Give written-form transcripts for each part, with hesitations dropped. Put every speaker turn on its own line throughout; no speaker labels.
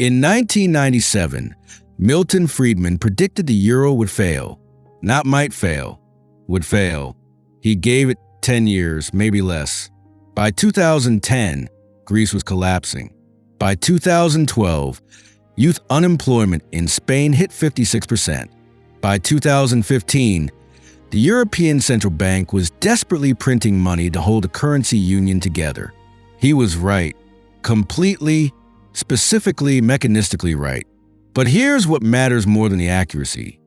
In 1997, Milton Friedman predicted the euro would fail. Not might fail, would fail. He gave it 10 years, maybe less. By 2010, Greece was collapsing. By 2012, youth unemployment in Spain hit 56%. By 2015, the European Central Bank was desperately printing money to hold a currency union together. He was right. Completely, specifically, mechanistically right. But here's what matters more than the accuracy.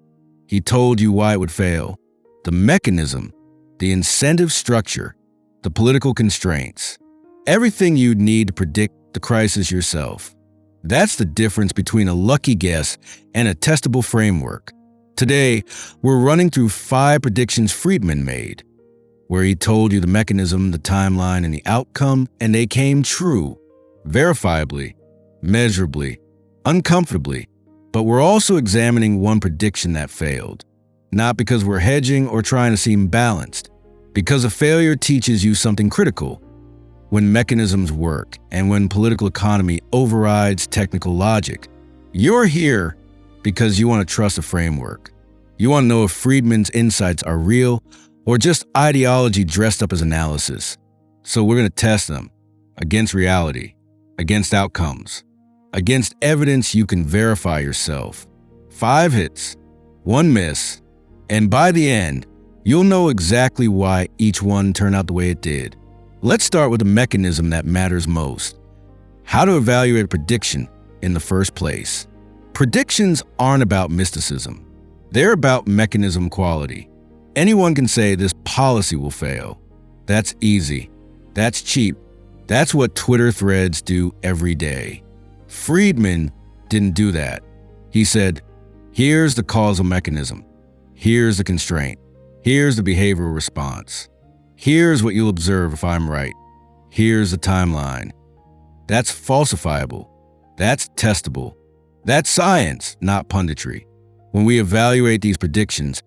He told you why it would fail. The mechanism, the incentive structure, the political constraints. Everything you'd need to predict the crisis yourself. That's the difference between a lucky guess and a testable framework. Today, we're running through 5 predictions Friedman made, where he told you the mechanism, the timeline, and the outcome, and they came true, verifiably, measurably, uncomfortably. But we're also examining one prediction that failed, not because we're hedging or trying to seem balanced, because a failure teaches you something critical. When mechanisms work and when political economy overrides technical logic, you're here because you want to trust a framework. You want to know if Friedman's insights are real or just ideology dressed up as analysis. So we're going to test them against reality, against outcomes, against evidence you can verify yourself. 5 hits, 1 miss, and by the end, you'll know exactly why each one turned out the way it did. Let's start with the mechanism that matters most. How to evaluate a prediction in the first place. Predictions aren't about mysticism. They're about mechanism quality. Anyone can say this policy will fail. That's easy. That's cheap. That's what Twitter threads do every day. Friedman didn't do that. He said, here's the causal mechanism. Here's the constraint. Here's the behavioral response. Here's what you'll observe if I'm right. Here's the timeline. That's falsifiable. That's testable. That's science, not punditry. When we evaluate these predictions,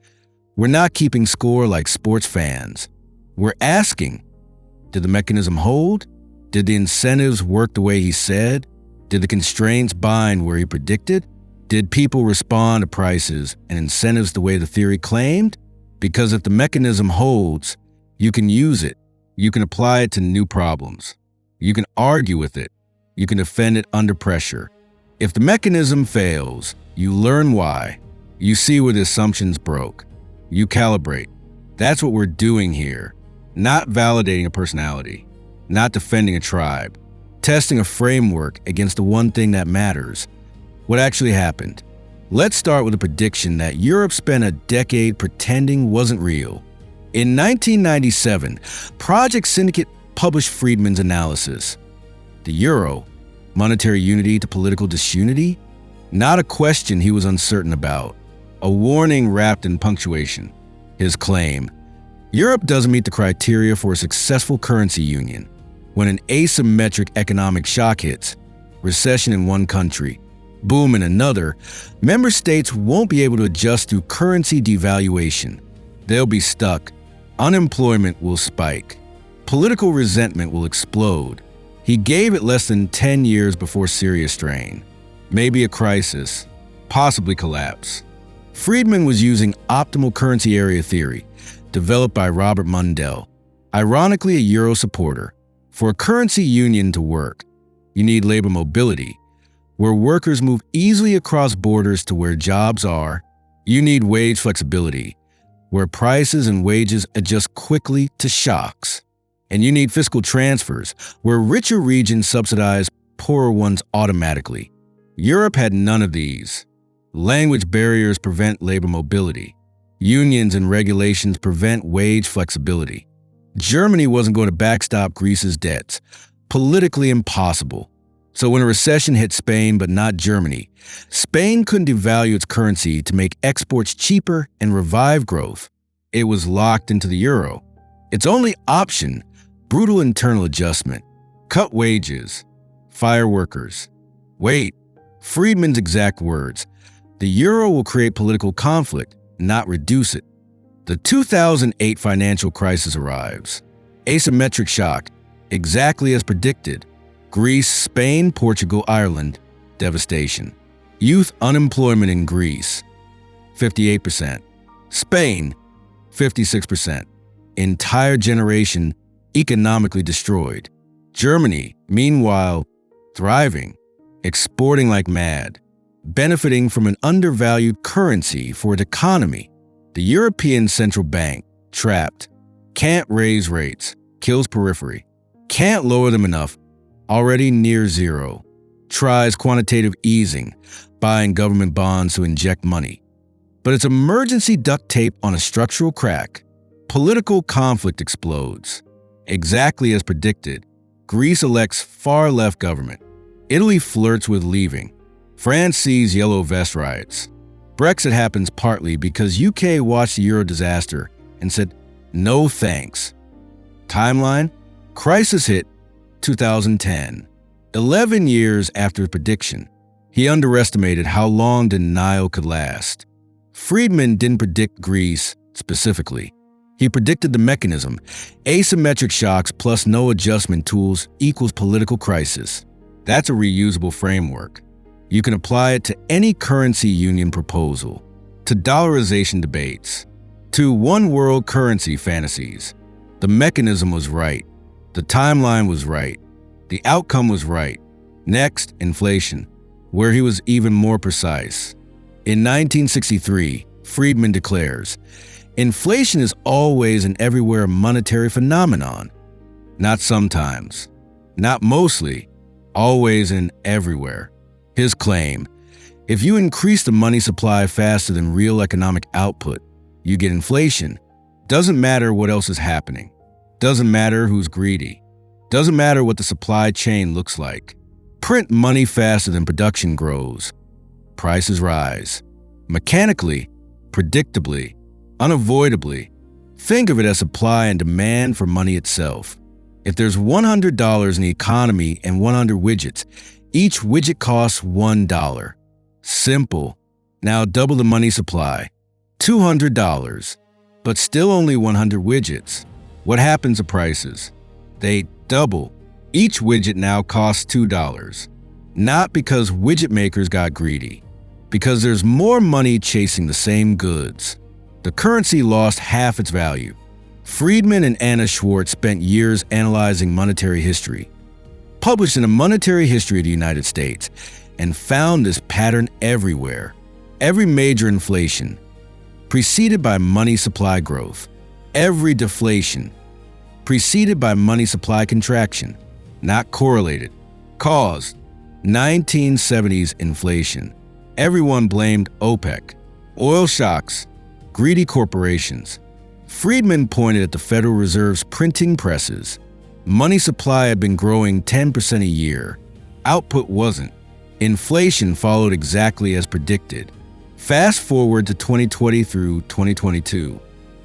we're not keeping score like sports fans. We're asking, did the mechanism hold? Did the incentives work the way he said? Did the constraints bind where he predicted? Did people respond to prices and incentives the way the theory claimed? Because if the mechanism holds, you can use it. You can apply it to new problems. You can argue with it. You can defend it under pressure. If the mechanism fails, you learn why. You see where the assumptions broke. You calibrate. That's what we're doing here. Not validating a personality. Not defending a tribe. Testing a framework against the one thing that matters. What actually happened? Let's start with a prediction that Europe spent a decade pretending wasn't real. In 1997, Project Syndicate published Friedman's analysis. The euro, monetary unity to political disunity? Not a question he was uncertain about. A warning wrapped in punctuation. His claim, Europe doesn't meet the criteria for a successful currency union. When an asymmetric economic shock hits, recession in one country, boom in another, member states won't be able to adjust through currency devaluation. They'll be stuck. Unemployment will spike. Political resentment will explode. He gave it less than 10 years before serious strain. Maybe a crisis, possibly collapse. Friedman was using optimal currency area theory, developed by Robert Mundell, ironically a euro supporter. For a currency union to work, you need labor mobility, where workers move easily across borders to where jobs are. You need wage flexibility, where prices and wages adjust quickly to shocks. And you need fiscal transfers, where richer regions subsidize poorer ones automatically. Europe had none of these. Language barriers prevent labor mobility. Unions and regulations prevent wage flexibility. Germany wasn't going to backstop Greece's debts. Politically impossible. So when a recession hit Spain but not Germany, Spain couldn't devalue its currency to make exports cheaper and revive growth. It was locked into the euro. Its only option, brutal internal adjustment. Cut wages. Fire workers. Wait, Friedman's exact words. The euro will create political conflict, not reduce it. The 2008 financial crisis arrives. Asymmetric shock, exactly as predicted. Greece, Spain, Portugal, Ireland, devastation. Youth unemployment in Greece, 58%. Spain, 56%. Entire generation economically destroyed. Germany, meanwhile, thriving, exporting like mad, benefiting from an undervalued currency for its economy. The European Central Bank, trapped, can't raise rates, kills periphery, can't lower them enough, already near zero, tries quantitative easing, buying government bonds to inject money. But it's emergency duct tape on a structural crack. Political conflict explodes. Exactly as predicted, Greece elects far-left government. Italy flirts with leaving. France sees yellow vest riots. Brexit happens partly because UK watched the Euro disaster and said, no thanks. Timeline? Crisis hit 2010. 11 years after the prediction. He underestimated how long denial could last. Friedman didn't predict Greece specifically. He predicted the mechanism. Asymmetric shocks plus no adjustment tools equals political crisis. That's a reusable framework. You can apply it to any currency union proposal, to dollarization debates, to one world currency fantasies. The mechanism was right. The timeline was right. The outcome was right. Next, inflation, where he was even more precise. In 1963, Friedman declares, inflation is always and everywhere a monetary phenomenon. Not sometimes, not mostly, always and everywhere. His claim, if you increase the money supply faster than real economic output, you get inflation. Doesn't matter what else is happening. Doesn't matter who's greedy. Doesn't matter what the supply chain looks like. Print money faster than production grows. Prices rise. Mechanically, predictably, unavoidably. Think of it as supply and demand for money itself. If there's $100 in the economy and 100 widgets, each widget costs $1. Simple. Now double the money supply. $200, but still only 100 widgets. What happens to prices? They double. Each widget now costs $2. Not because widget makers got greedy, because there's more money chasing the same goods. The currency lost half its value. Friedman and Anna Schwartz spent years analyzing monetary history, published in a monetary history of the United States, and found this pattern everywhere. Every major inflation, preceded by money supply growth. Every deflation, preceded by money supply contraction, not correlated. Cause, 1970s inflation. Everyone blamed OPEC. Oil shocks, greedy corporations. Friedman pointed at the Federal Reserve's printing presses. Money supply had been growing 10% a year. Output wasn't. Inflation followed exactly as predicted. Fast forward to 2020 through 2022.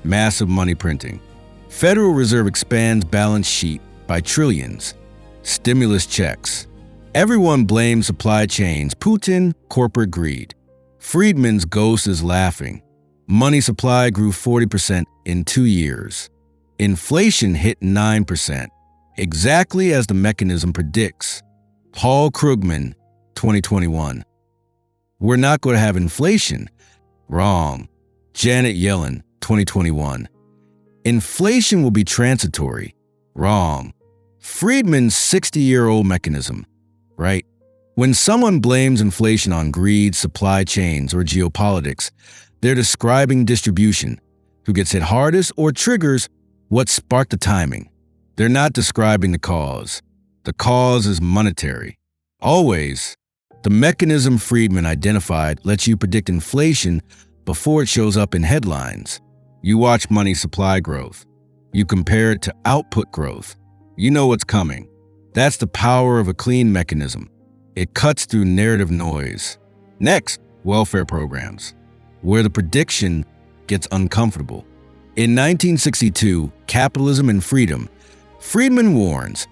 Massive money printing. Federal Reserve expands balance sheet by trillions. Stimulus checks. Everyone blames supply chains, Putin, corporate greed. Friedman's ghost is laughing. Money supply grew 40% in 2 years. Inflation hit 9%, exactly as the mechanism predicts. Paul Krugman, 2021. We're not going to have inflation. Wrong. Janet Yellen, 2021. Inflation will be transitory. Wrong. Friedman's 60-year-old mechanism. Right? When someone blames inflation on greed, supply chains, or geopolitics, they're describing distribution, who gets hit hardest or triggers what sparked the timing. They're not describing the cause. The cause is monetary. Always. The mechanism Friedman identified lets you predict inflation before it shows up in headlines. You watch money supply growth. You compare it to output growth. You know what's coming. That's the power of a clean mechanism. It cuts through narrative noise. Next, welfare programs, where the prediction gets uncomfortable. In 1962, Capitalism and Freedom, Friedman warns,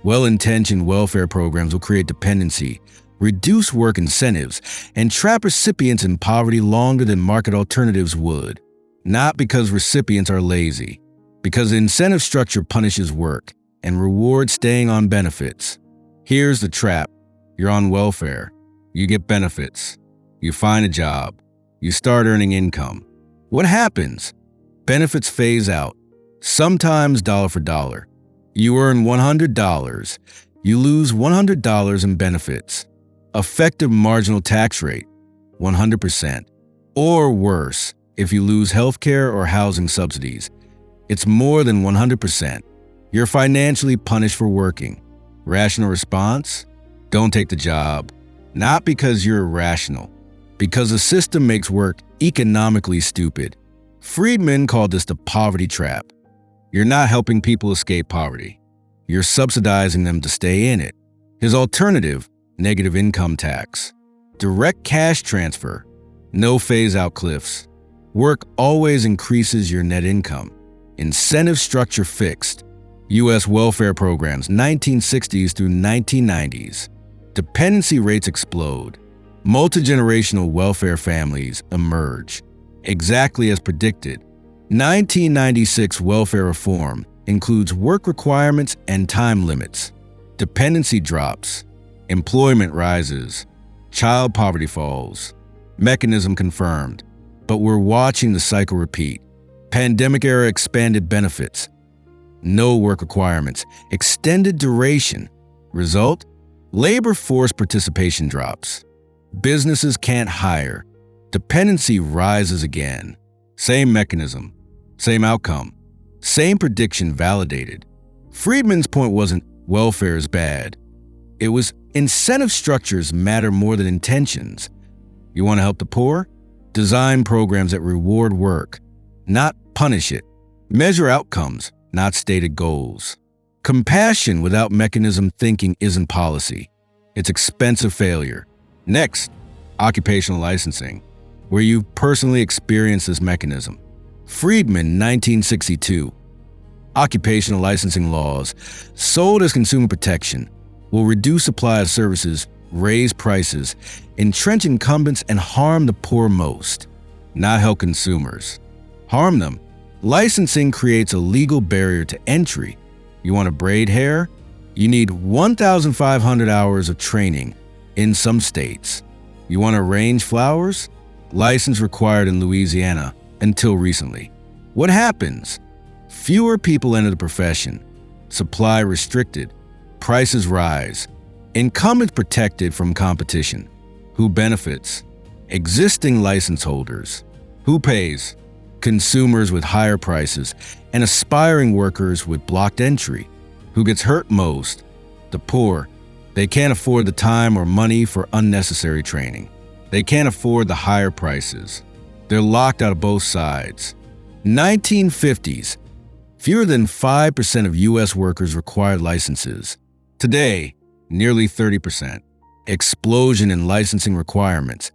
well-intentioned welfare programs will create dependency, reduce work incentives, and trap recipients in poverty longer than market alternatives would. Not because recipients are lazy, because the incentive structure punishes work and rewards staying on benefits. Here's the trap. You're on welfare. You get benefits. You find a job. You start earning income. What happens? Benefits phase out, sometimes dollar for dollar. You earn $100. You lose $100 in benefits. Effective marginal tax rate, 100%. Or worse, if you lose healthcare or housing subsidies, it's more than 100%. You're financially punished for working. Rational response? Don't take the job. Not because you're irrational, because the system makes work economically stupid. Friedman called this the poverty trap. You're not helping people escape poverty. You're subsidizing them to stay in it. His alternative, negative income tax. Direct cash transfer. No phase-out cliffs. Work always increases your net income. Incentive structure fixed. U.S. welfare programs, 1960s through 1990s. Dependency rates explode. Multi-generational welfare families emerge. Exactly as predicted. 1996 welfare reform includes work requirements and time limits. Dependency drops. Employment rises. Child poverty falls. Mechanism confirmed. But we're watching the cycle repeat. Pandemic-era expanded benefits. No work requirements. Extended duration. Result? Labor force participation drops. Businesses can't hire. Dependency rises again. Same mechanism. Same outcome. Same prediction validated. Friedman's point wasn't welfare is bad. It was incentive structures matter more than intentions. You want to help the poor? Design programs that reward work, not punish it. Measure outcomes, not stated goals. Compassion without mechanism thinking isn't policy. It's expensive failure. Next, occupational licensing, where you personally experience this mechanism. Friedman, 1962. Occupational licensing laws, sold as consumer protection, will reduce supply of services, raise prices, entrench incumbents, and harm the poor most. Not help consumers. Harm them. Licensing creates a legal barrier to entry. You want to braid hair? You need 1,500 hours of training in some states. You want to arrange flowers? License required in Louisiana until recently. What happens? Fewer people enter the profession. Supply restricted. Prices rise. Incumbents protected from competition. Who benefits? Existing license holders. Who pays? Consumers with higher prices and aspiring workers with blocked entry. Who gets hurt most? The poor. They can't afford the time or money for unnecessary training. They can't afford the higher prices. They're locked out of both sides. 1950s. Fewer than 5% of U.S. workers required licenses. Today, nearly 30%. Explosion in licensing requirements.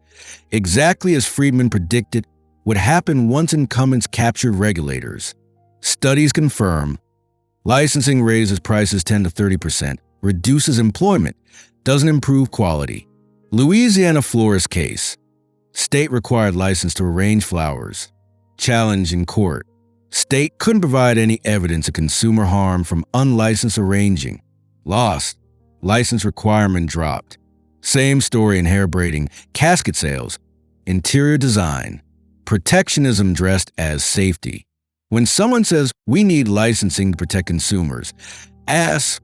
Exactly as Friedman predicted would happen once incumbents captured regulators. Studies confirm licensing raises prices 10 to 30%, reduces employment, doesn't improve quality. Louisiana florist case. State required license to arrange flowers. Challenge in court. State couldn't provide any evidence of consumer harm from unlicensed arranging. Lost. License requirement dropped. Same story in hair braiding, casket sales, interior design. Protectionism dressed as safety. When someone says we need licensing to protect consumers, ask,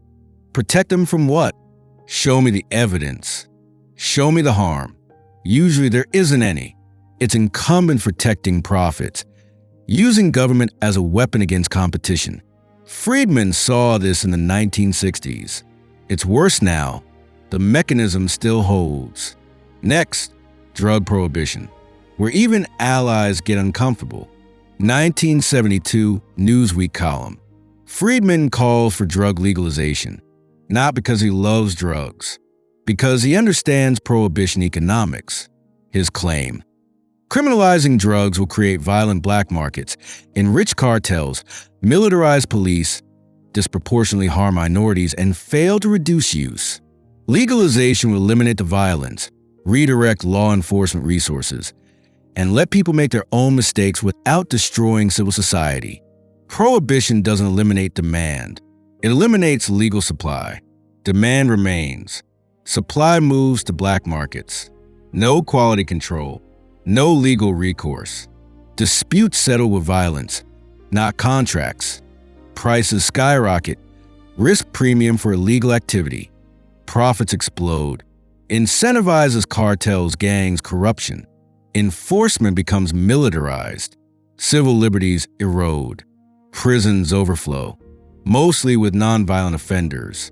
protect them from what? Show me the evidence. Show me the harm. Usually there isn't any. It's incumbent protecting profits, using government as a weapon against competition. Friedman saw this in the 1960s. It's worse now. The mechanism still holds. Next, drug prohibition, where even allies get uncomfortable. 1972 Newsweek column. Friedman calls for drug legalization, not because he loves drugs, because he understands prohibition economics. His claim: criminalizing drugs will create violent black markets, enrich cartels, militarize police, disproportionately harm minorities, and fail to reduce use. Legalization will eliminate the violence, redirect law enforcement resources, and let people make their own mistakes without destroying civil society. Prohibition doesn't eliminate demand. It eliminates legal supply. Demand remains. Supply moves to black markets. No quality control. No legal recourse. Disputes settle with violence, not contracts. Prices skyrocket. Risk premium for illegal activity. Profits explode. Incentivizes cartels, gangs, corruption. Enforcement becomes militarized. Civil liberties erode. Prisons overflow, mostly with nonviolent offenders.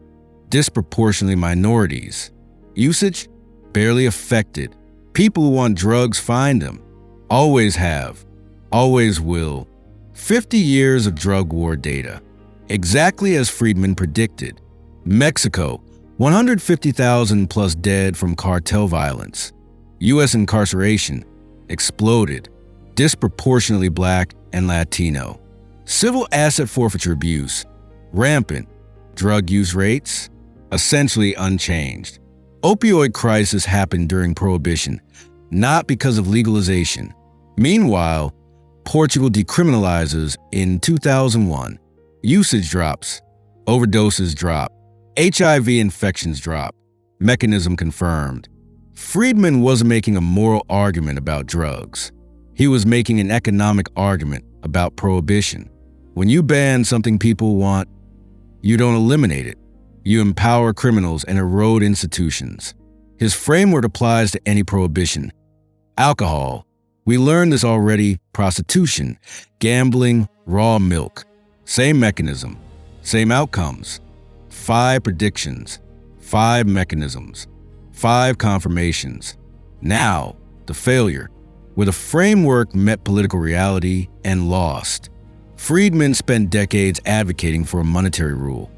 Disproportionately minorities. Usage? Barely affected. People who want drugs find them. Always have. Always will. 50 years of drug war data. Exactly as Friedman predicted. Mexico, 150,000 plus dead from cartel violence. U.S. incarceration exploded. Disproportionately black and Latino. Civil asset forfeiture abuse, rampant. Drug use rates, essentially unchanged. Opioid crisis happened during Prohibition, not because of legalization. Meanwhile, Portugal decriminalizes in 2001. Usage drops, overdoses drop, HIV infections drop, mechanism confirmed. Friedman wasn't making a moral argument about drugs. He was making an economic argument about prohibition. When you ban something people want, you don't eliminate it. You empower criminals and erode institutions. His framework applies to any prohibition. Alcohol. We learned this already. Prostitution, gambling, raw milk. Same mechanism, same outcomes. 5 predictions, 5 mechanisms, 5 confirmations. Now, the failure, where the framework met political reality and lost. Friedman spent decades advocating for a monetary rule.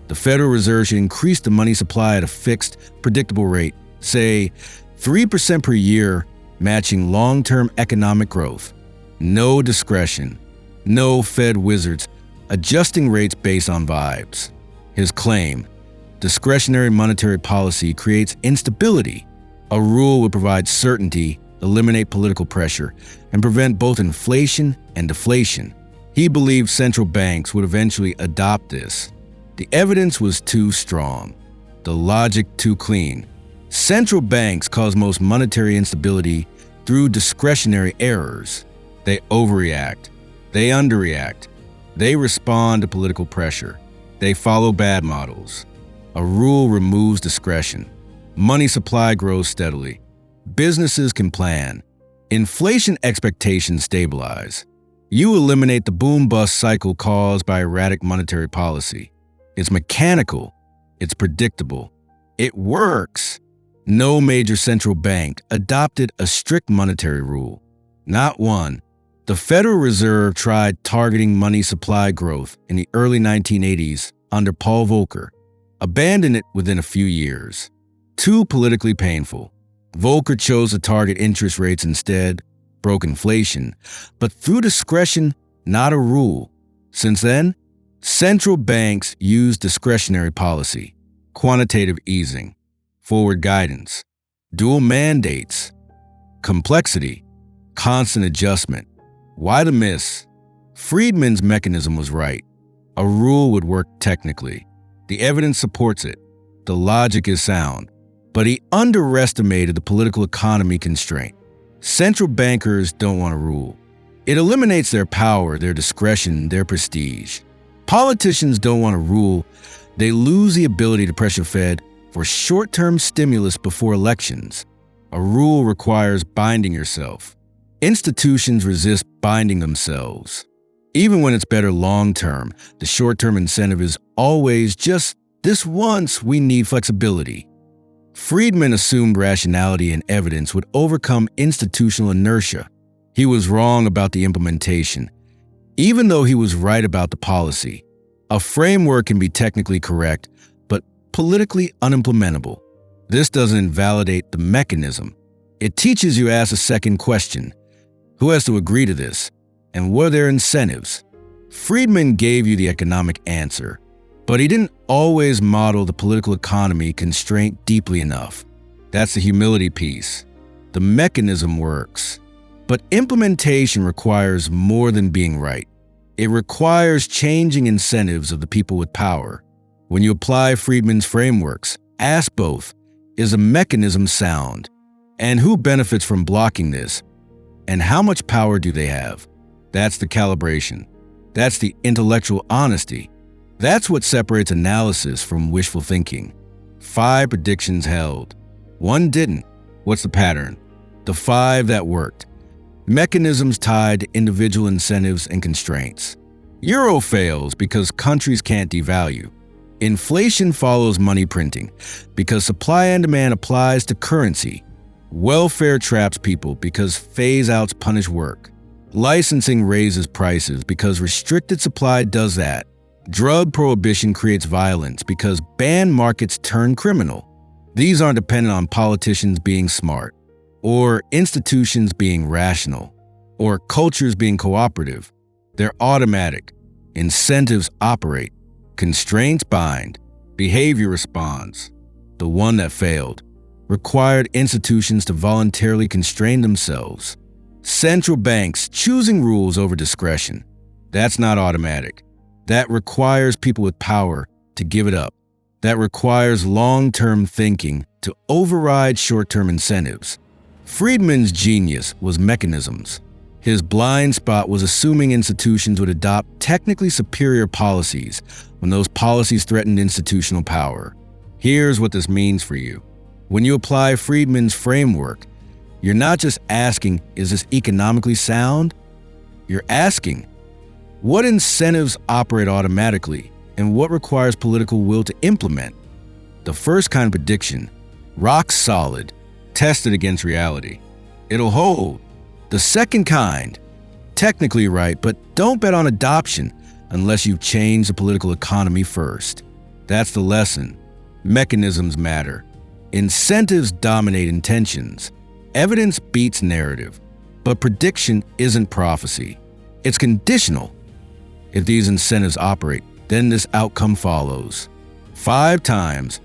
The Federal Reserve should increase the money supply at a fixed, predictable rate, say 3% per year, matching long-term economic growth. No discretion, no Fed wizards, adjusting rates based on vibes. His claim, discretionary monetary policy creates instability. A rule would provide certainty, eliminate political pressure, and prevent both inflation and deflation. He believed central banks would eventually adopt this. The evidence was too strong, the logic too clean. Central banks cause most monetary instability through discretionary errors. They overreact, they underreact, they respond to political pressure, they follow bad models. A rule removes discretion. Money supply grows steadily. Businesses can plan. Inflation expectations stabilize. You eliminate the boom-bust cycle caused by erratic monetary policy. It's mechanical. It's predictable. It works. No major central bank adopted a strict monetary rule. Not one. The Federal Reserve tried targeting money supply growth in the early 1980s under Paul Volcker. Abandoned it within a few years. Too politically painful. Volcker chose to target interest rates instead, broke inflation, but through discretion, not a rule. Since then, central banks use discretionary policy, quantitative easing, forward guidance, dual mandates, complexity, constant adjustment. Why the miss? Friedman's mechanism was right. A rule would work technically. The evidence supports it. The logic is sound. But he underestimated the political economy constraint. Central bankers don't want to rule. It eliminates their power, their discretion, their prestige. Politicians don't want to rule. They lose the ability to pressure Fed for short-term stimulus before elections. A rule requires binding yourself. Institutions resist binding themselves. Even when it's better long-term, the short-term incentive is always just this once. We need flexibility. Friedman assumed rationality and evidence would overcome institutional inertia. He was wrong about the implementation, even though he was right about the policy. A framework can be technically correct, but politically unimplementable. This doesn't invalidate the mechanism. It teaches you to ask a second question. Who has to agree to this? And what are their incentives? Friedman gave you the economic answer, but he didn't always model the political economy constraint deeply enough. That's the humility piece. The mechanism works, but implementation requires more than being right. It requires changing incentives of the people with power. When you apply Friedman's frameworks, ask both, Is a mechanism sound? And who benefits from blocking this? And how much power do they have? That's the calibration. That's the intellectual honesty. That's what separates analysis from wishful thinking. 5 predictions held. 1 didn't. What's the pattern? The 5 that worked. Mechanisms tied to individual incentives and constraints. Euro fails because countries can't devalue. Inflation follows money printing because supply and demand applies to currency. Welfare traps people because phase-outs punish work. Licensing raises prices because restricted supply does that. Drug prohibition creates violence because banned markets turn criminal. These aren't dependent on politicians being smart, or institutions being rational, or cultures being cooperative. They're automatic. Incentives operate. Constraints bind. Behavior responds. The one that failed required institutions to voluntarily constrain themselves. Central banks choosing rules over discretion. That's not automatic. That requires people with power to give it up. That requires long-term thinking to override short-term incentives. Friedman's genius was mechanisms. His blind spot was assuming institutions would adopt technically superior policies when those policies threatened institutional power. Here's what this means for you. When you apply Friedman's framework, you're not just asking, is this economically sound? You're asking, what incentives operate automatically and what requires political will to implement? The first kind of prediction, rock solid, tested against reality. It'll hold. The second kind, technically right, but don't bet on adoption unless you change the political economy first. That's the lesson. Mechanisms matter. Incentives dominate intentions. Evidence beats narrative. But prediction isn't prophecy. It's conditional. If these incentives operate, then this outcome follows. 5 times,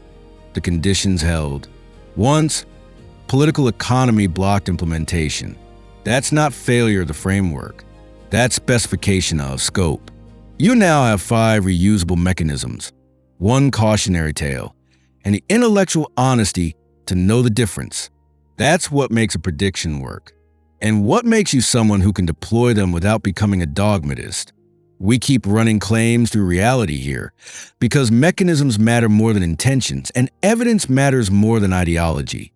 the conditions held. Once, political economy blocked implementation. That's not failure of the framework. That's specification of scope. You now have 5 reusable mechanisms, 1 cautionary tale, and the intellectual honesty to know the difference. That's what makes a prediction work. And what makes you someone who can deploy them without becoming a dogmatist. We keep running claims through reality here because mechanisms matter more than intentions and evidence matters more than ideology.